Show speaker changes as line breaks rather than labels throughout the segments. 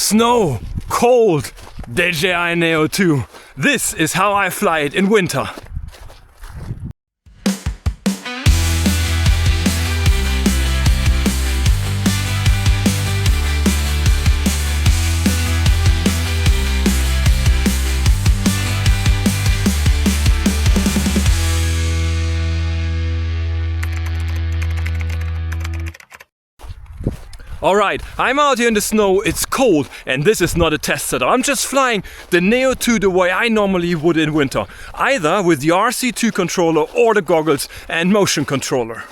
Snow, cold, DJI Neo 2. This is how I fly it in winter. Alright, I'm out here in the snow, it's cold, and this is not a test setup. I'm just flying the Neo 2 the way I normally would in winter, either with the RC2 controller or the goggles and motion controller.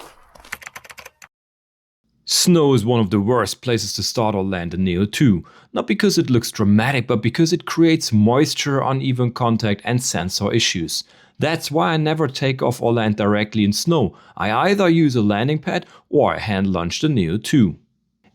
Snow is one of the worst places to start or land the Neo 2. Not because it looks dramatic, but because it creates moisture, uneven contact and sensor issues. That's why I never take off or land directly in snow. I either use a landing pad or I hand launch the Neo 2.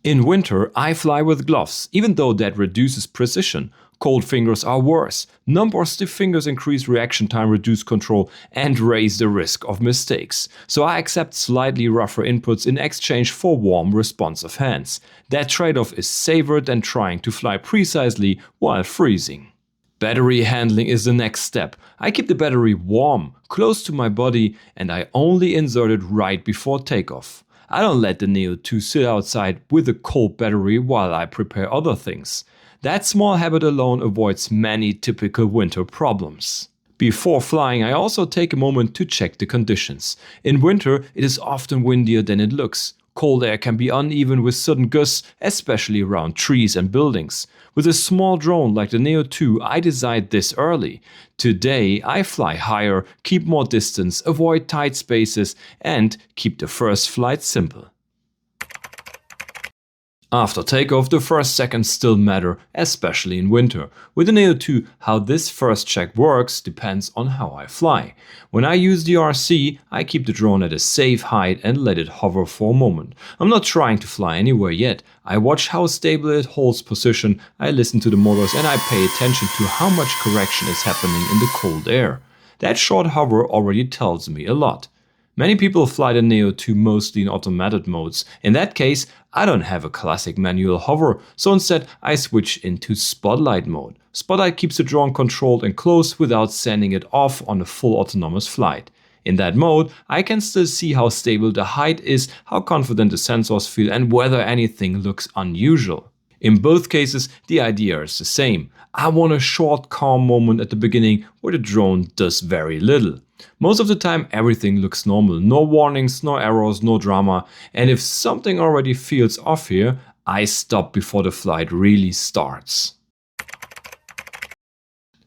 In winter, I fly with gloves, even though that reduces precision. Cold fingers are worse. Numb or stiff fingers increase reaction time, reduce control, and raise the risk of mistakes. So I accept slightly rougher inputs in exchange for warm, responsive hands. That trade-off is safer than trying to fly precisely while freezing. Battery handling is the next step. I keep the battery warm, close to my body, and I only insert it right before takeoff. I don't let the Neo 2 sit outside with a cold battery while I prepare other things. That small habit alone avoids many typical winter problems. Before flying, I also take a moment to check the conditions. In winter, it is often windier than it looks. Cold air can be uneven with sudden gusts, especially around trees and buildings. With a small drone like the Neo 2, I decide this early. Today, I fly higher, keep more distance, avoid tight spaces, and keep the first flight simple. After takeoff, the first seconds still matter, especially in winter. With the Neo 2, how this first check works depends on how I fly. When I use the RC, I keep the drone at a safe height and let it hover for a moment. I'm not trying to fly anywhere yet. I watch how stable it holds position, I listen to the motors, and I pay attention to how much correction is happening in the cold air. That short hover already tells me a lot. Many people fly the Neo 2 mostly in automated modes. In that case, I don't have a classic manual hover, so instead I switch into Spotlight mode. Spotlight keeps the drone controlled and close without sending it off on a full autonomous flight. In that mode, I can still see how stable the height is, how confident the sensors feel, and whether anything looks unusual. In both cases, the idea is the same. I want a short, calm moment at the beginning where the drone does very little. Most of the time everything looks normal, no warnings, no errors, no drama, and if something already feels off here, I stop before the flight really starts.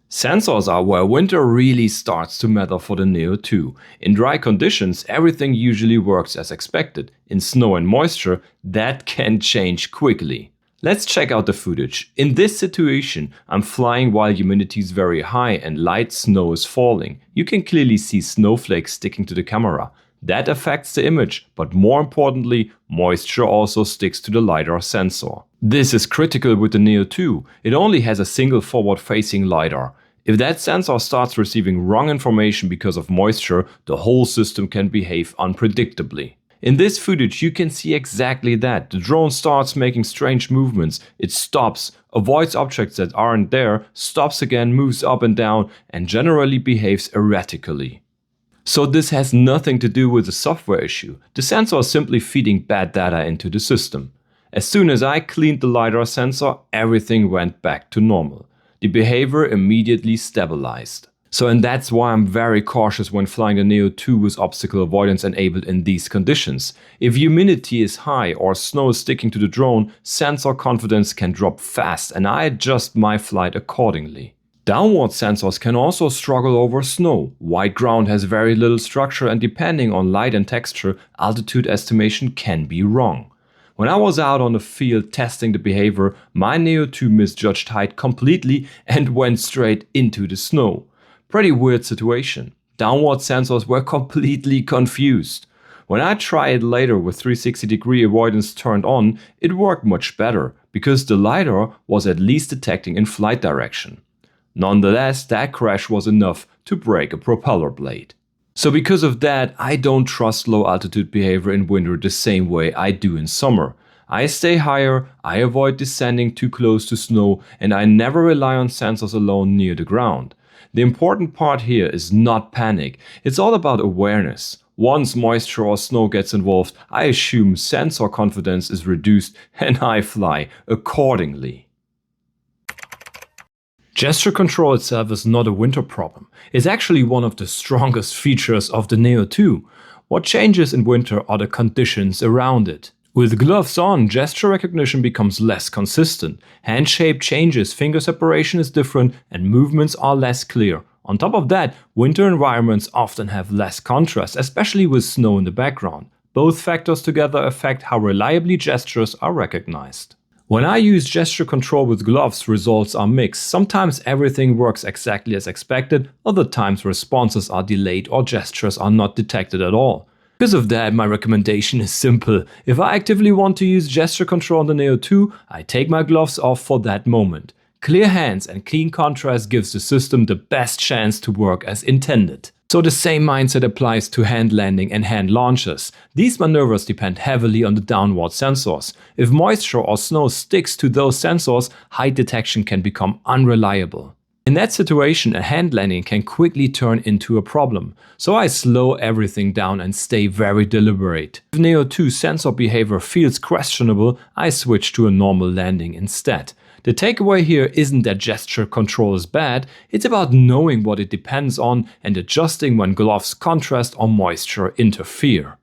Sensors are where winter really starts to matter for the Neo 2. In dry conditions, everything usually works as expected. In snow and moisture, that can change quickly. Let's check out the footage. In this situation, I'm flying while humidity is very high and light snow is falling. You can clearly see snowflakes sticking to the camera. That affects the image, but more importantly, moisture also sticks to the LiDAR sensor. This is critical with the Neo 2. It only has a single forward-facing LiDAR. If that sensor starts receiving wrong information because of moisture, the whole system can behave unpredictably. In this footage you can see exactly that. The drone starts making strange movements. It stops, avoids objects that aren't there, stops again, moves up and down, and generally behaves erratically. So this has nothing to do with the software issue. The sensor is simply feeding bad data into the system. As soon as I cleaned the LiDAR sensor, everything went back to normal. The behavior immediately stabilized. And that's why I'm very cautious when flying the Neo 2 with obstacle avoidance enabled in these conditions. If humidity is high or snow is sticking to the drone, sensor confidence can drop fast and I adjust my flight accordingly. Downward sensors can also struggle over snow. White ground has very little structure and depending on light and texture, altitude estimation can be wrong. When I was out on the field testing the behavior, my Neo 2 misjudged height completely and went straight into the snow. Pretty weird situation. Downward sensors were completely confused. When I tried it later with 360-degree avoidance turned on, it worked much better, because the LiDAR was at least detecting in flight direction. Nonetheless, that crash was enough to break a propeller blade. So because of that, I don't trust low altitude behavior in winter the same way I do in summer. I stay higher, I avoid descending too close to snow, and I never rely on sensors alone near the ground. The important part here is not panic. It's all about awareness. Once moisture or snow gets involved, I assume sensor confidence is reduced and I fly accordingly. Gesture control itself is not a winter problem. It's actually one of the strongest features of the Neo 2. What changes in winter are the conditions around it. With gloves on, gesture recognition becomes less consistent. Hand shape changes, finger separation is different, and movements are less clear. On top of that, winter environments often have less contrast, especially with snow in the background. Both factors together affect how reliably gestures are recognized. When I use gesture control with gloves, results are mixed. Sometimes everything works exactly as expected, other times responses are delayed or gestures are not detected at all. Because of that, my recommendation is simple. If I actively want to use gesture control on the Neo 2, I take my gloves off for that moment. Clear hands and clean contrast gives the system the best chance to work as intended. So the same mindset applies to hand landing and hand launches. These maneuvers depend heavily on the downward sensors. If moisture or snow sticks to those sensors, height detection can become unreliable. In that situation, a hand landing can quickly turn into a problem, so I slow everything down and stay very deliberate. If Neo 2 sensor behavior feels questionable, I switch to a normal landing instead. The takeaway here isn't that gesture control is bad, it's about knowing what it depends on and adjusting when gloves, contrast or moisture interfere.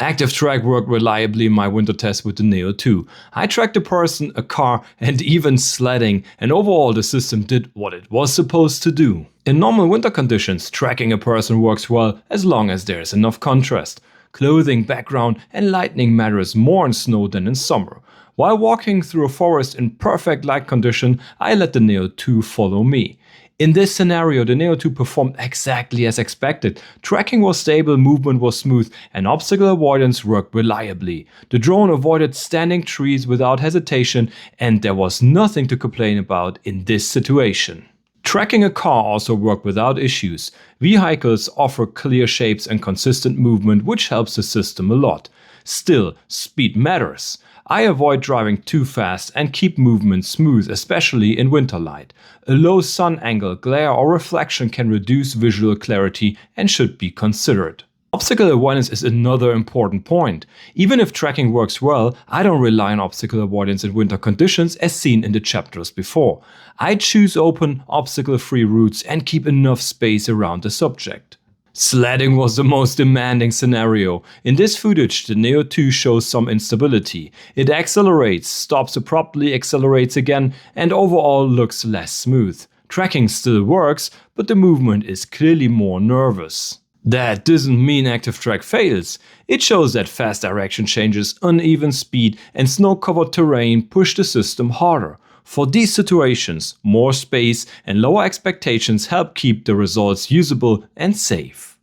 ActiveTrack worked reliably in my winter test with the Neo 2. I tracked a person, a car and even sledding, and overall the system did what it was supposed to do. In normal winter conditions, tracking a person works well as long as there is enough contrast. Clothing, background and lighting matters more in snow than in summer. While walking through a forest in perfect light condition, I let the Neo 2 follow me. In this scenario, the Neo 2 performed exactly as expected. Tracking was stable, movement was smooth, and obstacle avoidance worked reliably. The drone avoided standing trees without hesitation, and there was nothing to complain about in this situation. Tracking a car also worked without issues. Vehicles offer clear shapes and consistent movement, which helps the system a lot. Still, speed matters. I avoid driving too fast and keep movement smooth, especially in winter light. A low sun angle, glare or reflection can reduce visual clarity and should be considered. Obstacle avoidance is another important point. Even if tracking works well, I don't rely on obstacle avoidance in winter conditions as seen in the chapters before. I choose open, obstacle-free routes and keep enough space around the subject. Sledding was the most demanding scenario. In this footage, the Neo 2 shows some instability. It accelerates, stops abruptly, accelerates again, and overall looks less smooth. Tracking still works, but the movement is clearly more nervous. That doesn't mean ActiveTrack fails. It shows that fast direction changes, uneven speed, and snow-covered terrain push the system harder. For these situations, more space and lower expectations help keep the results usable and safe.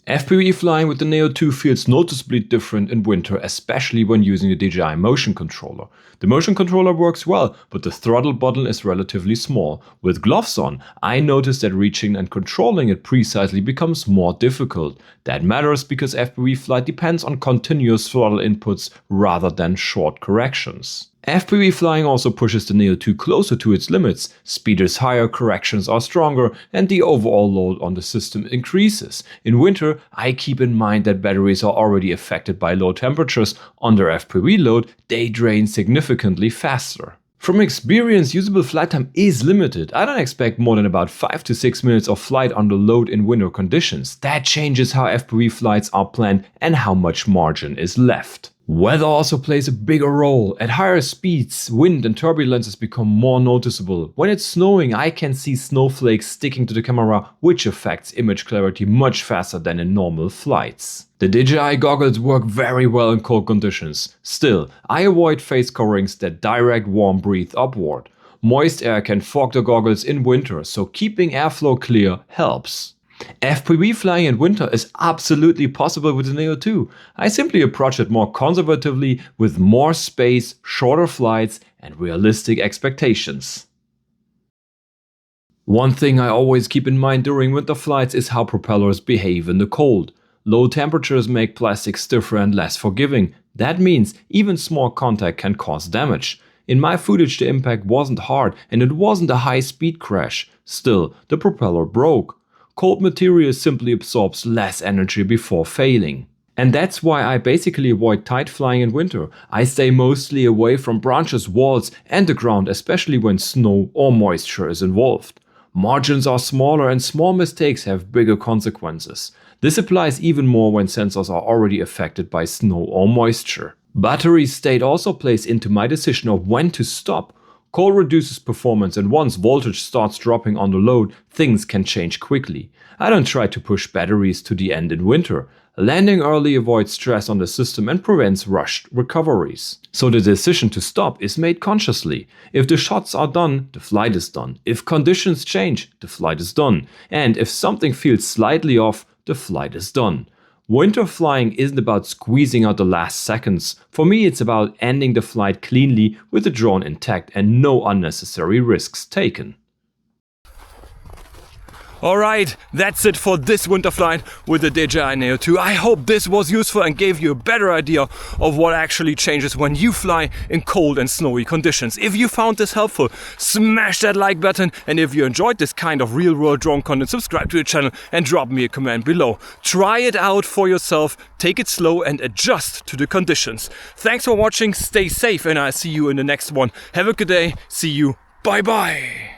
FPV flying with the Neo 2 feels noticeably different in winter, especially when using the DJI Motion Controller. The Motion Controller works well, but the throttle button is relatively small. With gloves on, I notice that reaching and controlling it precisely becomes more difficult. That matters because FPV flight depends on continuous throttle inputs rather than short corrections. FPV flying also pushes the Neo 2 closer to its limits. Speed is higher, corrections are stronger, and the overall load on the system increases. In winter, I keep in mind that batteries are already affected by low temperatures. Under FPV load, they drain significantly faster. From experience, usable flight time is limited. I don't expect more than about 5 to 6 minutes of flight under load in winter conditions. That changes how FPV flights are planned and how much margin is left. Weather also plays a bigger role. At higher speeds, wind and turbulences become more noticeable. When it's snowing, I can see snowflakes sticking to the camera, which affects image clarity much faster than in normal flights. The DJI goggles work very well in cold conditions. Still, I avoid face coverings that direct warm breath upward. Moist air can fog the goggles in winter, so keeping airflow clear helps. FPV flying in winter is absolutely possible with the Neo 2. I simply approach it more conservatively with more space, shorter flights and realistic expectations. One thing I always keep in mind during winter flights is how propellers behave in the cold. Low temperatures make plastics stiffer and less forgiving. That means even small contact can cause damage. In my footage the impact wasn't hard and it wasn't a high-speed crash. Still, the propeller broke. Cold material simply absorbs less energy before failing. And that's why I basically avoid tight flying in winter. I stay mostly away from branches, walls and the ground, especially when snow or moisture is involved. Margins are smaller and small mistakes have bigger consequences. This applies even more when sensors are already affected by snow or moisture. Battery state also plays into my decision of when to stop. Cold reduces performance and once voltage starts dropping on the load, things can change quickly. I don't try to push batteries to the end in winter. Landing early avoids stress on the system and prevents rushed recoveries. So the decision to stop is made consciously. If the shots are done, the flight is done. If conditions change, the flight is done. And if something feels slightly off, the flight is done. Winter flying isn't about squeezing out the last seconds. For me, it's about ending the flight cleanly with the drone intact and no unnecessary risks taken.
Alright, that's it for this winter flight with the DJI Neo 2. I hope this was useful and gave you a better idea of what actually changes when you fly in cold and snowy conditions. If you found this helpful, smash that like button, and if you enjoyed this kind of real-world drone content, subscribe to the channel and drop me a comment below. Try it out for yourself, take it slow and adjust to the conditions. Thanks for watching, stay safe and I'll see you in the next one. Have a good day, see you, bye bye!